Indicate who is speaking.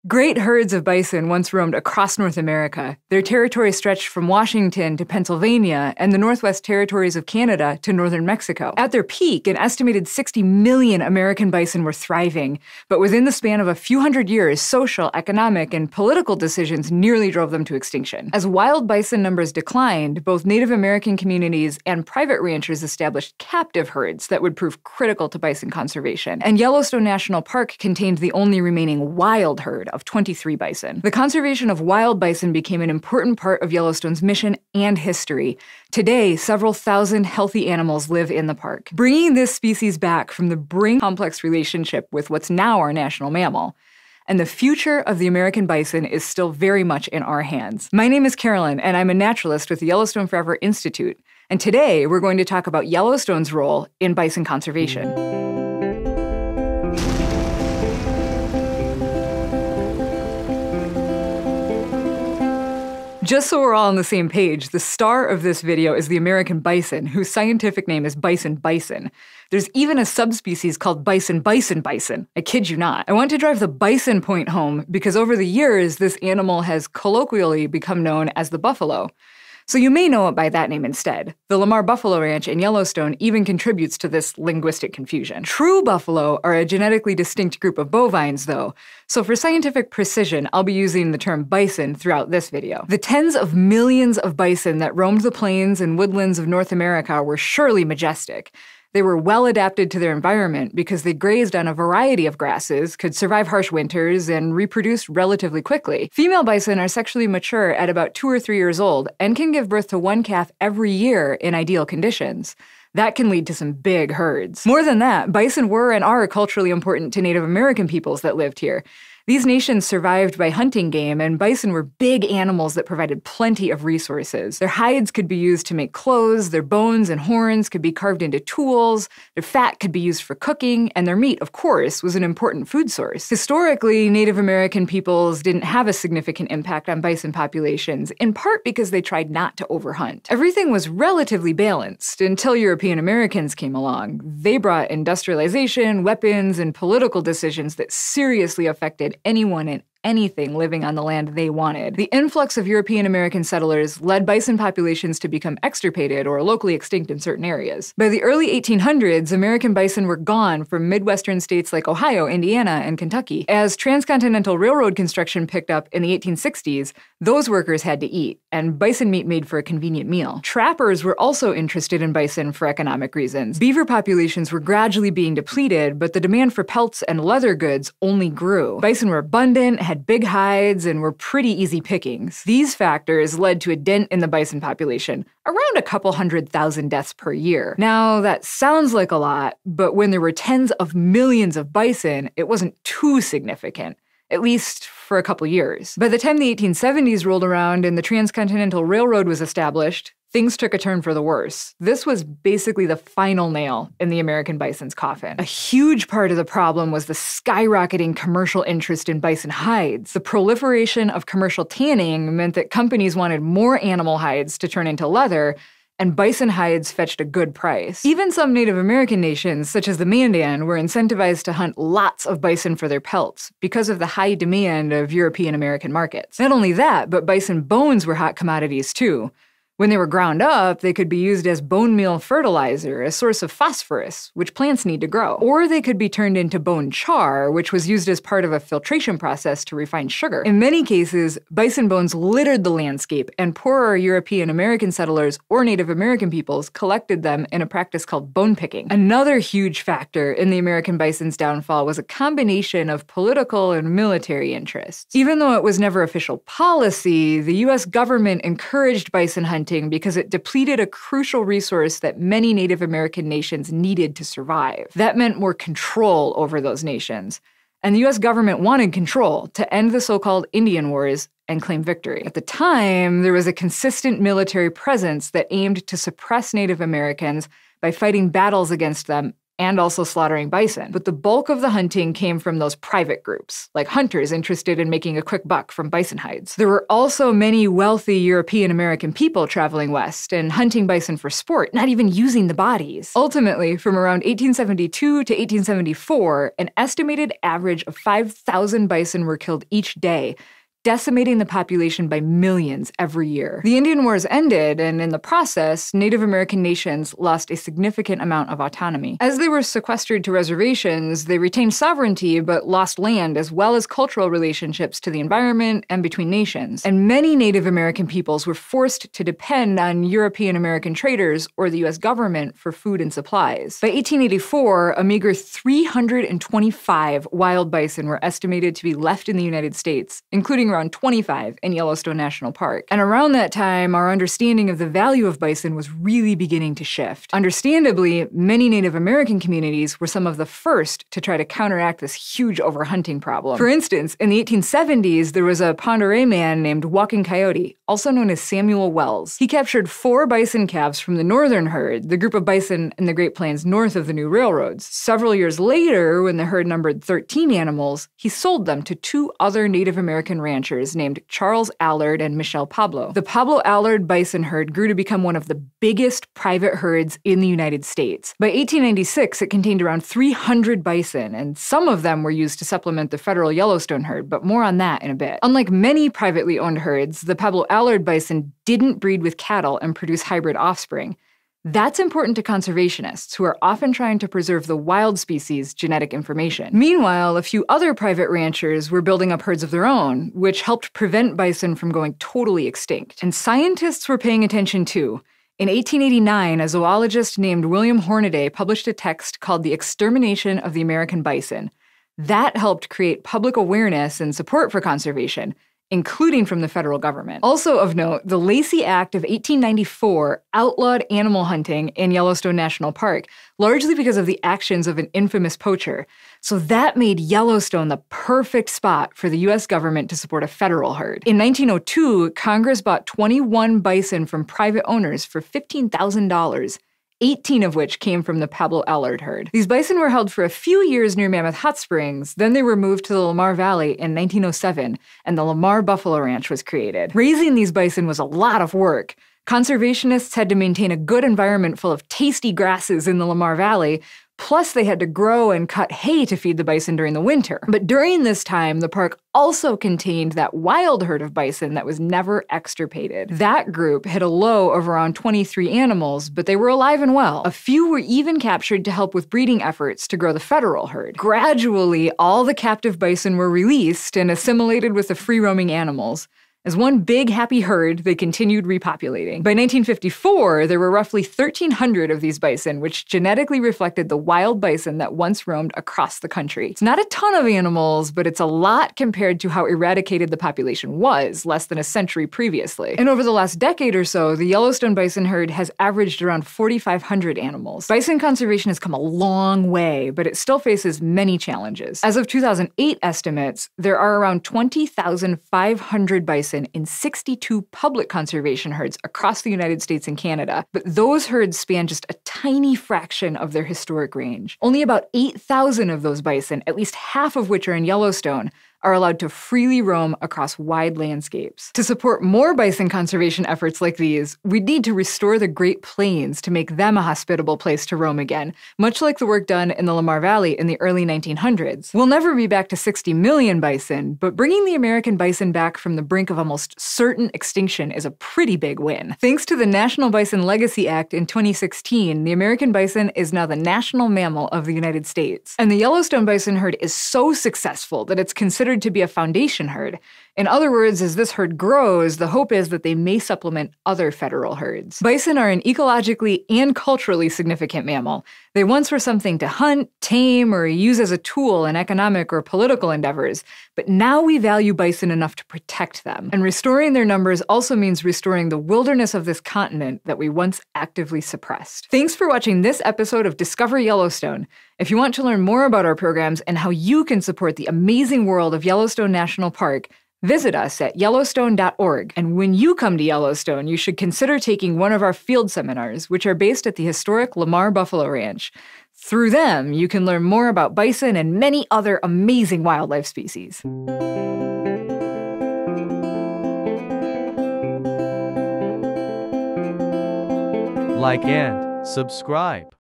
Speaker 1: Great herds of bison once roamed across North America. Their territory stretched from Washington to Pennsylvania and the Northwest Territories of Canada to northern Mexico. At their peak, an estimated 60 million American bison were thriving, but within the span of a few hundred years, social, economic, and political decisions nearly drove them to extinction. As wild bison numbers declined, both Native American communities and private ranchers established captive herds that would prove critical to bison conservation. And Yellowstone National Park contained the only remaining wild herd of 23 bison. The conservation of wild bison became an important part of Yellowstone's mission and history. Today, several thousand healthy animals live in the park, bringing this species back from the brink of a complex relationship with what's now our national mammal. And the future of the American bison is still very much in our hands. My name is Carolyn, and I'm a naturalist with the Yellowstone Forever Institute. And today, we're going to talk about Yellowstone's role in bison conservation. Just so we're all on the same page, the star of this video is the American bison, whose scientific name is bisonbison. There's even a subspecies called bisonbison. I kid you not. I want to drive the bison point home because over the years, this animal has colloquially become known as the buffalo. So you may know it by that name instead. The Lamar Buffalo Ranch in Yellowstone even contributes to this linguistic confusion. True buffalo are a genetically distinct group of bovines, though, so for scientific precision, I'll be using the term bison throughout this video. The tens of millions of bison that roamed the plains and woodlands of North America were surely majestic. They were well adapted to their environment because they grazed on a variety of grasses, could survive harsh winters, and reproduced relatively quickly. Female bison are sexually mature at about 2 or 3 years old and can give birth to one calf every year in ideal conditions. That can lead to some big herds. More than that, bison were and are culturally important to Native American peoples that lived here. These nations survived by hunting game, and bison were big animals that provided plenty of resources. Their hides could be used to make clothes, their bones and horns could be carved into tools, their fat could be used for cooking, and their meat, of course, was an important food source. Historically, Native American peoples didn't have a significant impact on bison populations, in part because they tried not to overhunt. Everything was relatively balanced until European Americans came along. They brought industrialization, weapons, and political decisions that seriously affected anyone and anything living on the land they wanted. The influx of European American settlers led bison populations to become extirpated or locally extinct in certain areas. By the early 1800s, American bison were gone from Midwestern states like Ohio, Indiana, and Kentucky. As transcontinental railroad construction picked up in the 1860s, those workers had to eat, and bison meat made for a convenient meal. Trappers were also interested in bison for economic reasons. Beaver populations were gradually being depleted, but the demand for pelts and leather goods only grew. Bison were abundant, had big hides, and were pretty easy pickings. These factors led to a dent in the bison population, around a couple 100,000 deaths per year. Now, that sounds like a lot, but when there were tens of millions of bison, it wasn't too significant, at least for a couple years. By the time the 1870s rolled around and the Transcontinental Railroad was established, things took a turn for the worse. This was basically the final nail in the American bison's coffin. A huge part of the problem was the skyrocketing commercial interest in bison hides. The proliferation of commercial tanning meant that companies wanted more animal hides to turn into leather, and bison hides fetched a good price. Even some Native American nations, such as the Mandan, were incentivized to hunt lots of bison for their pelts because of the high demand of European American markets. Not only that, but bison bones were hot commodities too. When they were ground up, they could be used as bone meal fertilizer, a source of phosphorus, which plants need to grow. Or they could be turned into bone char, which was used as part of a filtration process to refine sugar. In many cases, bison bones littered the landscape, and poorer European American settlers or Native American peoples collected them in a practice called bone picking. Another huge factor in the American bison's downfall was a combination of political and military interests. Even though it was never official policy, the U.S. government encouraged bison hunting because it depleted a crucial resource that many Native American nations needed to survive. That meant more control over those nations. And the US government wanted control to end the so-called Indian Wars and claim victory. At the time, there was a consistent military presence that aimed to suppress Native Americans by fighting battles against them and also slaughtering bison. But the bulk of the hunting came from those private groups, like hunters interested in making a quick buck from bison hides. There were also many wealthy European American people traveling west and hunting bison for sport, not even using the bodies. Ultimately, from around 1872 to 1874, an estimated average of 5,000 bison were killed each day, decimating the population by millions every year. The Indian Wars ended, and in the process, Native American nations lost a significant amount of autonomy. As they were sequestered to reservations, they retained sovereignty but lost land as well as cultural relationships to the environment and between nations. And many Native American peoples were forced to depend on European American traders or the US government for food and supplies. By 1884, a meager 325 wild bison were estimated to be left in the United States, including around 25 in Yellowstone National Park. And around that time, our understanding of the value of bison was really beginning to shift. Understandably, many Native American communities were some of the first to try to counteract this huge overhunting problem. For instance, in the 1870s, there was a Pend Oreille man named Walking Coyote, also known as Samuel Wells. He captured 4 bison calves from the northern herd, the group of bison in the Great Plains north of the new railroads. Several years later, when the herd numbered 13 animals, he sold them to 2 other Native American ranchers named Charles Allard and Michelle Pablo. The Pablo Allard bison herd grew to become one of the biggest private herds in the United States. By 1896, it contained around 300 bison, and some of them were used to supplement the federal Yellowstone herd, but more on that in a bit. Unlike many privately owned herds, the Pablo Allard bison didn't breed with cattle and produce hybrid offspring. That's important to conservationists, who are often trying to preserve the wild species' genetic information. Meanwhile, a few other private ranchers were building up herds of their own, which helped prevent bison from going totally extinct. And scientists were paying attention too. In 1889, a zoologist named William Hornaday published a text called The Extermination of the American Bison. That helped create public awareness and support for conservation, including from the federal government. Also of note, the Lacey Act of 1894 outlawed animal hunting in Yellowstone National Park, largely because of the actions of an infamous poacher. So that made Yellowstone the perfect spot for the US government to support a federal herd. In 1902, Congress bought 21 bison from private owners for $15,000. 18 of which came from the Pablo Allard herd. These bison were held for a few years near Mammoth Hot Springs, then they were moved to the Lamar Valley in 1907, and the Lamar Buffalo Ranch was created. Raising these bison was a lot of work. Conservationists had to maintain a good environment full of tasty grasses in the Lamar Valley, plus they had to grow and cut hay to feed the bison during the winter. But during this time, the park also contained that wild herd of bison that was never extirpated. That group hit a low of around 23 animals, but they were alive and well. A few were even captured to help with breeding efforts to grow the federal herd. Gradually, all the captive bison were released and assimilated with the free-roaming animals. As one big happy herd, they continued repopulating. By 1954, there were roughly 1,300 of these bison, which genetically reflected the wild bison that once roamed across the country. It's not a ton of animals, but it's a lot compared to how eradicated the population was less than a century previously. And over the last decade or so, the Yellowstone bison herd has averaged around 4,500 animals. Bison conservation has come a long way, but it still faces many challenges. As of 2008 estimates, there are around 20,500 bison in 62 public conservation herds across the United States and Canada, but those herds span just a tiny fraction of their historic range. Only about 8,000 of those bison, at least half of which are in Yellowstone, are allowed to freely roam across wide landscapes. To support more bison conservation efforts like these, we'd need to restore the Great Plains to make them a hospitable place to roam again, much like the work done in the Lamar Valley in the early 1900s. We'll never be back to 60 million bison, but bringing the American bison back from the brink of almost certain extinction is a pretty big win. Thanks to the National Bison Legacy Act in 2016, the American bison is now the national mammal of the United States. And the Yellowstone bison herd is so successful that it's considered to be a foundation herd. In other words, as this herd grows, the hope is that they may supplement other federal herds. Bison are an ecologically and culturally significant mammal. They once were something to hunt, tame, or use as a tool in economic or political endeavors, but now we value bison enough to protect them. And restoring their numbers also means restoring the wilderness of this continent that we once actively suppressed. Thanks for watching this episode of Discover Yellowstone. If you want to learn more about our programs and how you can support the amazing world of Yellowstone National Park, visit us at yellowstone.org. And when you come to Yellowstone, you should consider taking one of our field seminars, which are based at the historic Lamar Buffalo Ranch. Through them, you can learn more about bison and many other amazing wildlife species.
Speaker 2: Like and subscribe.